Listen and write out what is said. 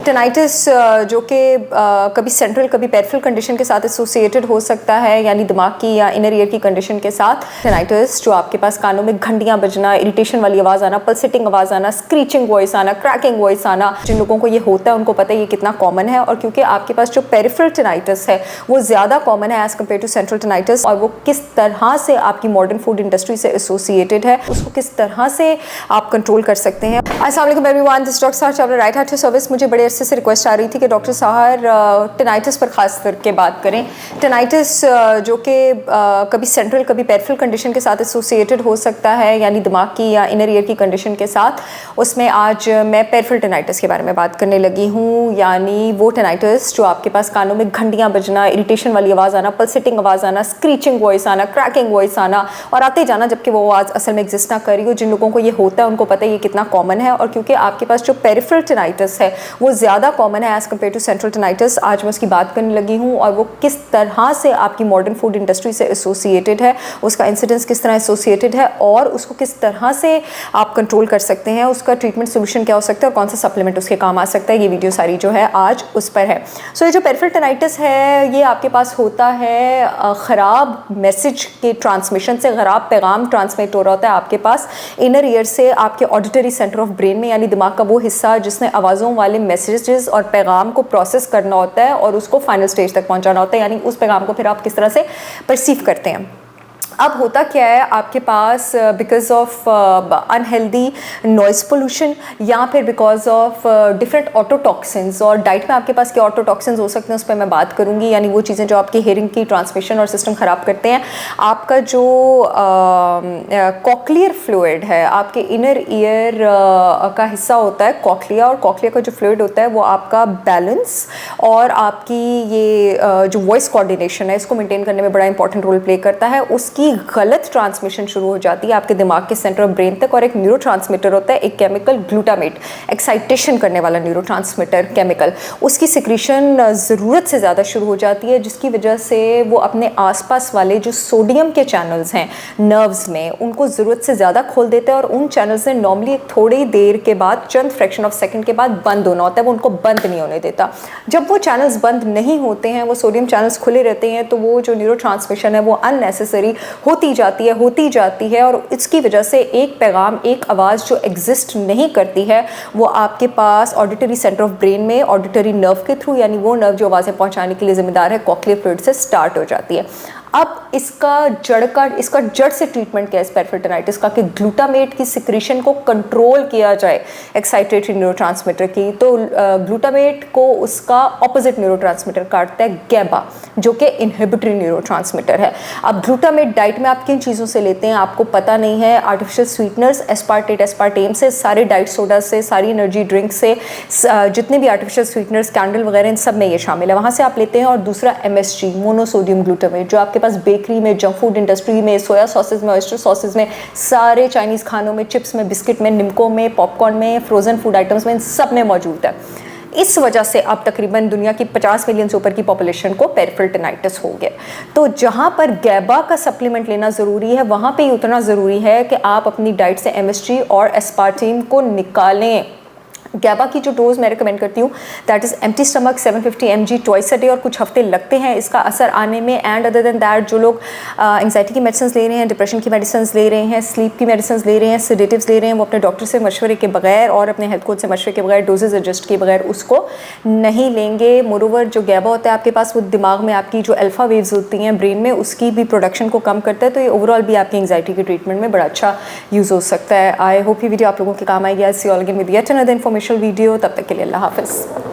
टेनाइटिस जो कि कभी सेंट्रल कभी पेरिफेरल कंडीशन के साथ एसोसिएटेड हो सकता है, यानी दिमाग की या इनर ईयर की कंडीशन के साथ। टेनाइटिस जो आपके पास कानों में घंटियां बजना, इरिटेशन वाली आवाज़ आना, पल्सेटिंग आवाज़ आना, स्क्रीचिंग वॉइस आना, क्रैकिंग वॉइस आना, जिन लोगों को ये होता है उनको पता है ये कितना कॉमन है। और क्योंकि आपके पास जो पेरिफेरल टेनाइटिस है वो ज़्यादा कॉमन है एज़ कम्पेयर टू सेंट्रल टेनाइटिस, और वो किस तरह से आपकी मॉडर्न फूड इंडस्ट्री से एसोसिएटेड है, उसको किस तरह से आप कंट्रोल कर सकते हैं। अस्सलाम वालेकुम everyone, this doctor Sahar Chawla, right heart service. मुझे बड़े अरसे से रिक्वेस्ट आ रही थी कि डॉक्टर साहर टेनाइटिस पर खास करके बात करें। टेनाइटिस जो कि कभी सेंट्रल कभी पेरिफेरल कंडीशन के साथ एसोसिएटेड हो सकता है, यानी दिमाग की या इनर ईयर की कंडीशन के साथ। उसमें आज मैं पेरिफेरल टेनाइटिस के बारे में बात करने लगी हूँ, यानी वो टेनाइटिस जो आपके पास कानों में घंटियां बजना, इरिटेशन वाली आवाज़ आना, पल्सेटिंग आवाज़ आना, स्क्रीचिंग वॉइस आना, क्रैकिंग वॉइस आना और आते जाना, जबकि वो आवाज़ असल में एग्जिस्ट ना कर रही हो। जिन लोगों को ये होता है उनको पता है ये कितना कॉमन है। और क्योंकि आपके पास जो पेरिफेरल टेनाइटिस है वो ज़्यादा कॉमन है एज़ कम्पेयर टू सेंट्रल टेनाइटिस, आज मैं उसकी बात करने लगी हूँ। और वो किस तरह से आपकी मॉडर्न फूड इंडस्ट्री से एसोसिएटेड है, उसका इंसिडेंस किस तरह एसोसिएटेड है और उसको किस तरह से आप कंट्रोल कर सकते हैं, उसका ट्रीटमेंट सोल्यूशन क्या हो सकता है और कौन सा सप्लीमेंट उसके काम आ सकता है। ये वीडियो सारी जो है आज उस पर है। सो ये जो पेरिफेरल टेनाइटिस है ये आपके पास होता है ख़राब मैसेज के ट्रांसमिशन से, ख़राब पैगाम ट्रांसमिट हो रहा होता है आपके पास इनर ईयर से आपके ऑडिटरी सेंटर ऑफ ब्रेन में, यानी दिमाग का वो हिस्सा जिसने आवाज़ों वाले मैसेजेस और पैगाम को प्रोसेस करना होता है और उसको फाइनल स्टेज तक पहुंचाना होता है, यानी उस पैगाम को फिर आप किस तरह से परसीव करते हैं। अब होता क्या है आपके पास, because of unhealthy noise pollution या फिर बिकॉज ऑफ डिफरेंट ऑटोटॉक्सिन्स, और डाइट में आपके पास क्या ऑटोटॉक्सिन्स हो सकते हैं उस पर मैं बात करूंगी, यानी वो चीज़ें जो आपकी हेयरिंग की ट्रांसमिशन और सिस्टम ख़राब करते हैं। आपका जो कॉक्लियर फ्लूइड है, आपके इनर ईयर का हिस्सा होता है कॉक्लिया, और कॉक्लिया का जो फ्लूइड होता है वो आपका बैलेंस और आपकी ये जो वॉइस कोऑर्डिनेशन है इसको मेंटेन करने में बड़ा इंपॉर्टेंट रोल प्ले करता है। उसकी गलत ट्रांसमिशन शुरू हो जाती है आपके दिमाग के सेंटर ऑफ ब्रेन तक, और एक न्यूरोट्रांसमीटर होता है, एक केमिकल ग्लूटामेट, एक्साइटेशन करने वाला न्यूरोट्रांसमीटर केमिकल, उसकी सिक्रीशन ज़रूरत से ज़्यादा शुरू हो जाती है, जिसकी वजह से वो अपने आसपास वाले जो सोडियम के चैनल्स हैं नर्व्स में उनको ज़रूरत से ज़्यादा खोल देते हैं, और उन चैनल्स ने नॉर्मली थोड़ी देर के बाद, चंद फ्रैक्शन ऑफ सेकंड के बाद बंद होना होता है, वो उनको बंद नहीं होने देता। जब वो चैनल्स बंद नहीं होते हैं, वो सोडियम चैनल्स खुले रहते हैं, तो वो जो न्यूरो ट्रांसमिशन है वो अननेसेसरी होती जाती है और इसकी वजह से एक पैगाम, एक आवाज़ जो एग्जिस्ट नहीं करती है वो आपके पास ऑडिटरी सेंटर ऑफ ब्रेन में ऑडिटरी नर्व के थ्रू, यानी वो नर्व जो आवाज़ें पहुंचाने के लिए जिम्मेदार है, कॉक्लियर फ्लूइड से स्टार्ट हो जाती है। अब इसका जड़ से ट्रीटमेंट क्या है इस पेरिफेरल टेनाइटिस का, कि ग्लूटामेट की सिक्रीशन को कंट्रोल किया जाए एक्साइटेटरी न्यूरोट्रांसमीटर की। तो ग्लूटामेट को उसका ऑपोजिट न्यूरोट्रांसमीटर काटता है गैबा, जो कि इनहिबिटरी न्यूरोट्रांसमीटर है। अब ग्लूटामेट डाइट में आप किन चीज़ों से लेते हैं आपको पता नहीं है। आर्टिफिशियल स्वीटनर्स, एस्पार्टेट, एस्पार्टेम से, सारे डाइट सोडा से, सारी एनर्जी ड्रिंक से, जितने भी आर्टिफिशियल स्वीटनर्स, कैंडल वगैरह, इन सब में ये शामिल है, वहाँ से आप लेते हैं। और दूसरा MSG, मोनोसोडियम ग्लूटामेट, जो आपके पास बेकरी में, जंक फूड इंडस्ट्री में, सोया सॉसेज में, ऑयस्टर सॉसेज में, सारे चाइनीज़ खानों में, चिप्स में, बिस्किट में, निमकों में, पॉपकॉर्न में, फ्रोजन फूड आइटम्स में, इन सब में मौजूद है। इस वजह से अब तकरीबन दुनिया की 50 मिलियन से ऊपर की पॉपुलेशन को पेरिफेरल टेनाइटिस हो गया। तो जहाँ पर गैबा का सप्लीमेंट लेना ज़रूरी है, वहाँ पे ही उतना ज़रूरी है कि आप अपनी डाइट से MSG और एस्पार्टेम को निकालें। गैबा की जो डोज़ मैं रिकमेंड करती हूँ that is empty stomach 750 mg twice a day, और कुछ हफ्ते लगते हैं इसका असर आने में। एंड अदर देन दैट, जो लोग एंग्जाइटी की मेडिसिन ले रहे हैं, डिप्रेशन की मेडिसिन ले रहे हैं, स्लीप की मेडिसिन ले रहे हैं, सेडेटिव्स ले रहे हैं, वो अपने डॉक्टर से मशवरे के बगैर और अपने हेल्थ कोच से मशवरे के बगैर, डोजेज एडजस्ट किए बगैर उसको नहीं लेंगे। मोरोवर जो गैबा होता है आपके पास, वो दिमाग में आपकी जो अल्फा वेव्स होती हैं ब्रेन में, उसकी भी प्रोडक्शन को कम करता है। तो ये ओवरऑल भी आपकी एंग्जाइटी के ट्रीटमेंट में बड़ा अच्छा यूज़ हो सकता है। आई होप ये वीडियो आप लोगों के काम आएगी। I see all again with yet another informational video. तब तक के लिए अल्लाह हाफ़िज़।